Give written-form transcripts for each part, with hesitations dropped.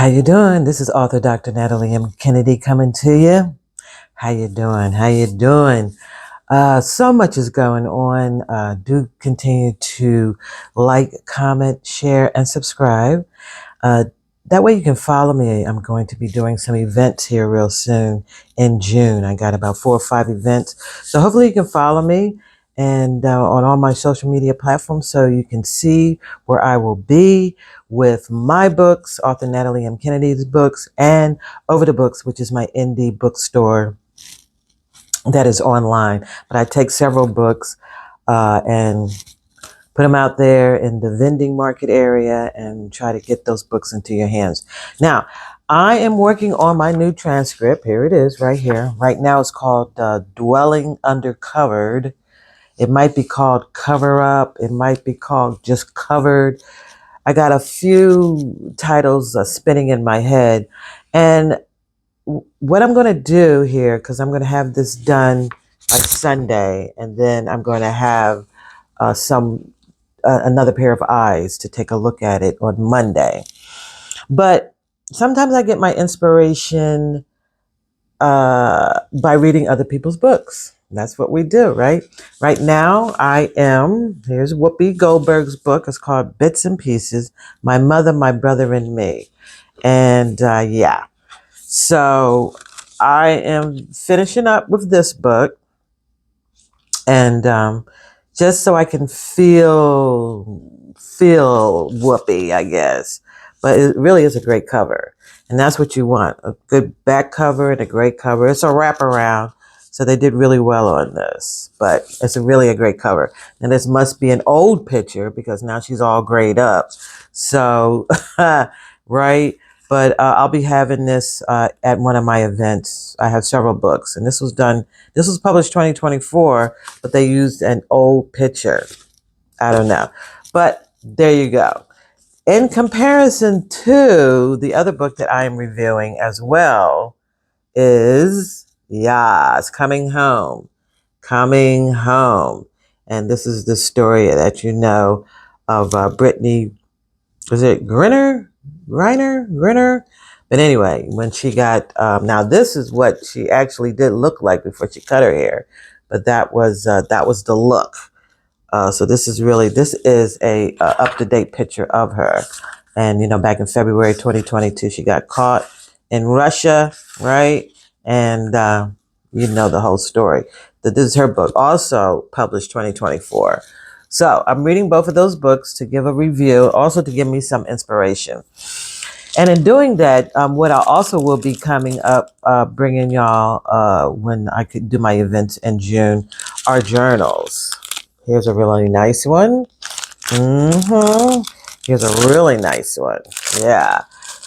How you doing? This is author Dr. Natalie M. Kennedy coming to you. How you doing? How you doing? So much is going on. Do continue to like, comment, share, and subscribe. Uh, that way you can follow me. I'm going to be doing some events here real soon in June. I got about 4 or 5 events. So hopefully you can follow me and on all my social media platforms so you can see where I will be with my books, author Natalie M. Kennedy's books, and Over the Books, which is my indie bookstore that is online. But I take several books and put them out there in the vending market area and try to get those books into your hands. Now, I am working on my new transcript. Here it is right here. Right now it's called Dwelling Undercovered. It might be called Cover Up. It might be called Just Covered. I got a few titles spinning in my head. And what I'm going to do here, because I'm going to have this done by Sunday, and then I'm going to have another pair of eyes to take a look at it on Monday. But sometimes I get my inspiration by reading other people's books. That's what we do, right? Right now, here's Whoopi Goldberg's book. It's called Bits and Pieces, My Mother, My Brother, and Me. And yeah, so I am finishing up with this book. And just so I can feel Whoopi, I guess. But it really is a great cover. And that's what you want. A good back cover and a great cover. It's a wraparound. So they did really well on this. But it's really a great cover. And this must be an old picture because now she's all grayed up. So, right? But I'll be having this at one of my events. I have several books. And this was published 2024, but they used an old picture. I don't know. But there you go. In comparison to the other book that I am reviewing as well is, it's Coming Home. Coming Home. And this is the story that you know of Brittany, was it Griner? But anyway, when she got, now this is what she actually did look like before she cut her hair. But that was the look. So this is a up-to-date picture of her. And, back in February 2022, she got caught in Russia, right? And you know the whole story. This is her book, also published 2024. So I'm reading both of those books to give a review, also to give me some inspiration. And in doing that, what I also will be coming up, bringing y'all when I could do my events in June, are journals. Here's a really nice one. Here's a really nice one. Yeah.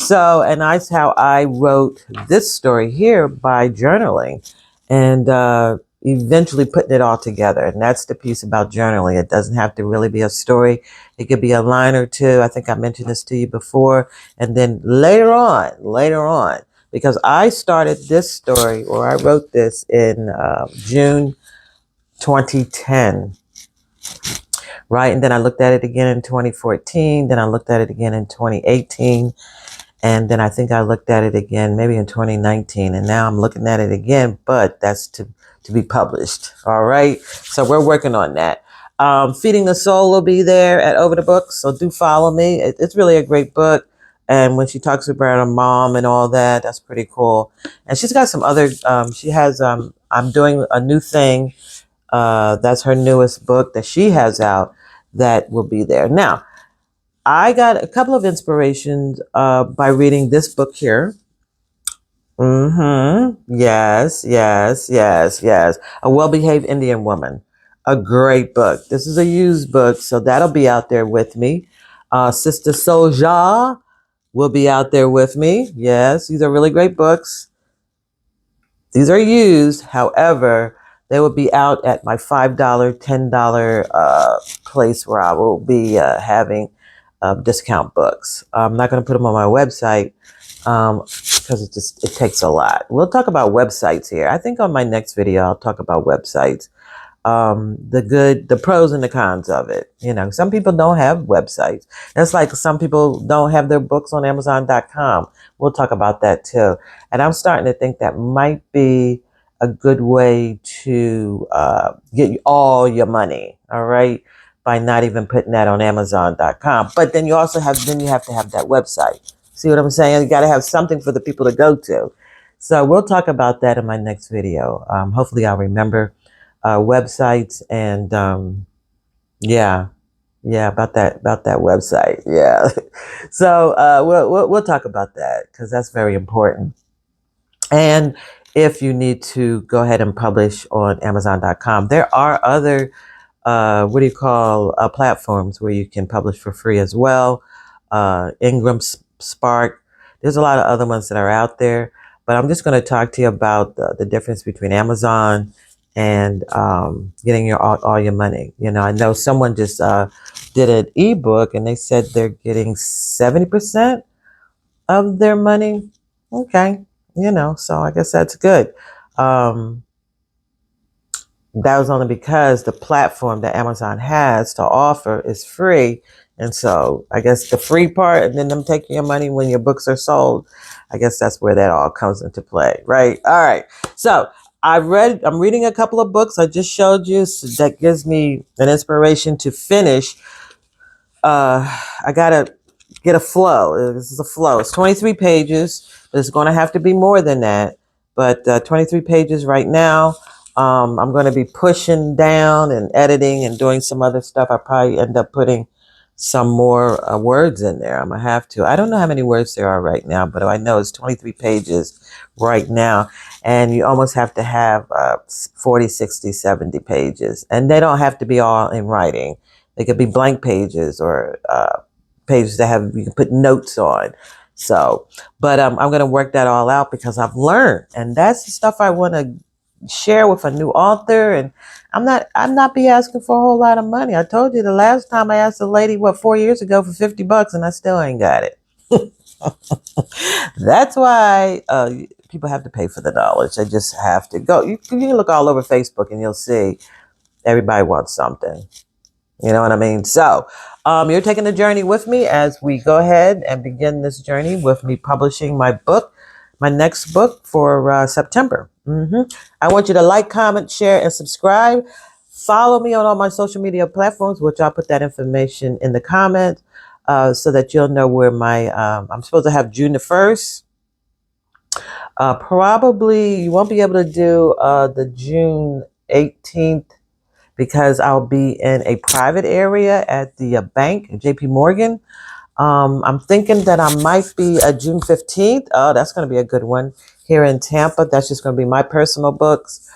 So, and that's how I wrote this story here, by journaling and eventually putting it all together. And that's the piece about journaling. It doesn't have to really be a story. It could be a line or two. I think I mentioned this to you before. And then later on, because I started this story, or I wrote this in June 2010. Right. And then I looked at it again in 2014. Then I looked at it again in 2018. And then I think I looked at it again maybe in 2019. And now I'm looking at it again, but that's to be published. All right. So we're working on that. Feeding the Soul will be there at Over the Books. So do follow me. It's really a great book. And when she talks about her mom and all that, that's pretty cool. And she's got some other, I'm doing a new thing. That's her newest book that she has out that will be there. Now, I got a couple of inspirations by reading this book here. Yes. A Well-Behaved Indian Woman. A great book. This is a used book, so that'll be out there with me. Sister Soja will be out there with me. Yes, these are really great books. These are used. However, they will be out at my $5, $10 place where I will be having discount books. I'm not going to put them on my website because it takes a lot. We'll talk about websites here. I think on my next video, I'll talk about websites. the pros and the cons of it. You know, some people don't have websites. That's like some people don't have their books on Amazon.com. We'll talk about that too. And I'm starting to think that might be a good way to get all your money. All right. By not even putting that on Amazon.com. But then you also have to have that website. See what I'm saying? You got to have something for the people to go to. So we'll talk about that in my next video. Hopefully I'll remember websites and yeah, about that website. Yeah. So we'll talk about that because that's very important. And if you need to go ahead and publish on Amazon.com, there are other platforms where you can publish for free as well. Ingram, Spark. There's a lot of other ones that are out there, but I'm just going to talk to you about the difference between Amazon and getting all your money. You know, I know someone just did an ebook and they said they're getting 70% of their money. Okay, you know, so I guess that's good. That was only because the platform that Amazon has to offer is free. And so I guess the free part and then them taking your money when your books are sold, I guess that's where that all comes into play, right? All right. So I'm reading a couple of books I just showed you. So that gives me an inspiration to finish. I got to get a flow. This is a flow. It's 23 pages. It's going to have to be more than that. But 23 pages right now. I'm going to be pushing down and editing and doing some other stuff. I probably end up putting some more words in there. I'm going to have to. I don't know how many words there are right now, but I know it's 23 pages right now. And you almost have to have 40, 60, 70 pages. And they don't have to be all in writing. They could be blank pages or pages that you can put notes on. So, but I'm going to work that all out because I've learned, and that's the stuff I want to share with a new author. And I'm not be asking for a whole lot of money. I told you the last time I asked a lady 4 years ago for $50 and I still ain't got it. That's why people have to pay for the knowledge. They just have to go. You can look all over Facebook and you'll see everybody wants something. You know what I mean? So you're taking the journey with me as we go ahead and begin this journey with me publishing my book, my next book for September. I want you to like, comment, share, and subscribe. Follow me on all my social media platforms, which I'll put that information in the comments so that you'll know where I'm supposed to have June the 1st. Probably you won't be able to do the June 18th because I'll be in a private area at the bank, JP Morgan. I'm thinking that I might be June 15th. Oh, that's going to be a good one here in Tampa. That's just going to be my personal books.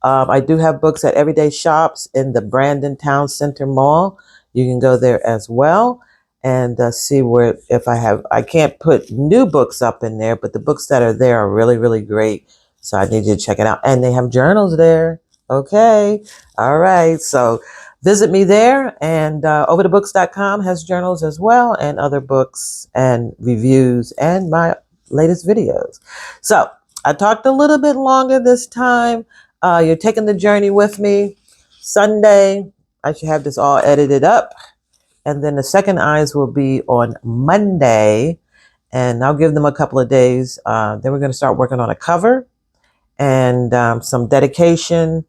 I do have books at Everyday Shops in the Brandon Town Center Mall. You can go there as well and see if I can't put new books up in there, but the books that are there are really, really great. So I need you to check it out. And they have journals there. Okay. All right. So visit me there, and overthebooks.com has journals as well, and other books and reviews and my latest videos. So I talked a little bit longer this time. You're taking the journey with me. Sunday, I should have this all edited up. And then the second eyes will be on Monday. And I'll give them a couple of days. Then we're going to start working on a cover and some dedication,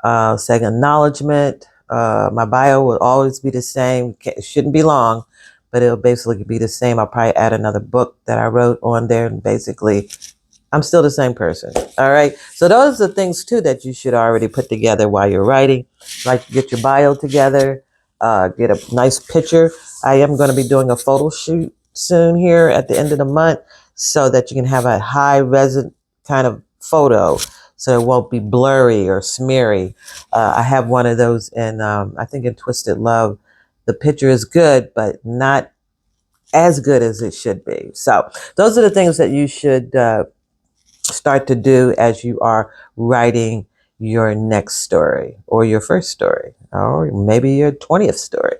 saying acknowledgement. My bio will always be the same. It shouldn't be long, but it'll basically be the same. I'll probably add another book that I wrote on there, and basically I'm still the same person. All right. So those are things too that you should already put together while you're writing. Like get your bio together, get a nice picture. I am going to be doing a photo shoot soon here at the end of the month so that you can have a high res kind of photo so it won't be blurry or smeary. I have one of those in, I think in Twisted Love. The picture is good, but not as good as it should be. So those are the things that you should start to do as you are writing your next story or your first story or maybe your 20th story.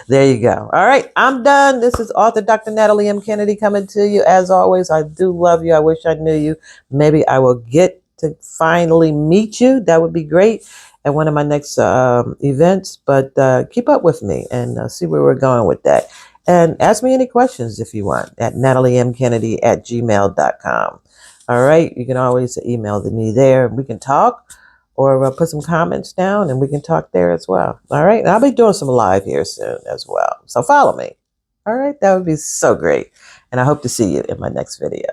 There you go. All right, I'm done. This is author Dr. Natalie M. Kennedy coming to you. As always, I do love you. I wish I knew you. Maybe I will get to finally meet you. That would be great. at one of my next events. But keep up with me and see where we're going with that. And ask me any questions if you want at nataliemkennedy@gmail.com. All right. You can always email me there. We can talk or put some comments down and we can talk there as well. All right. And I'll be doing some live here soon as well. So follow me. All right. That would be so great. And I hope to see you in my next video.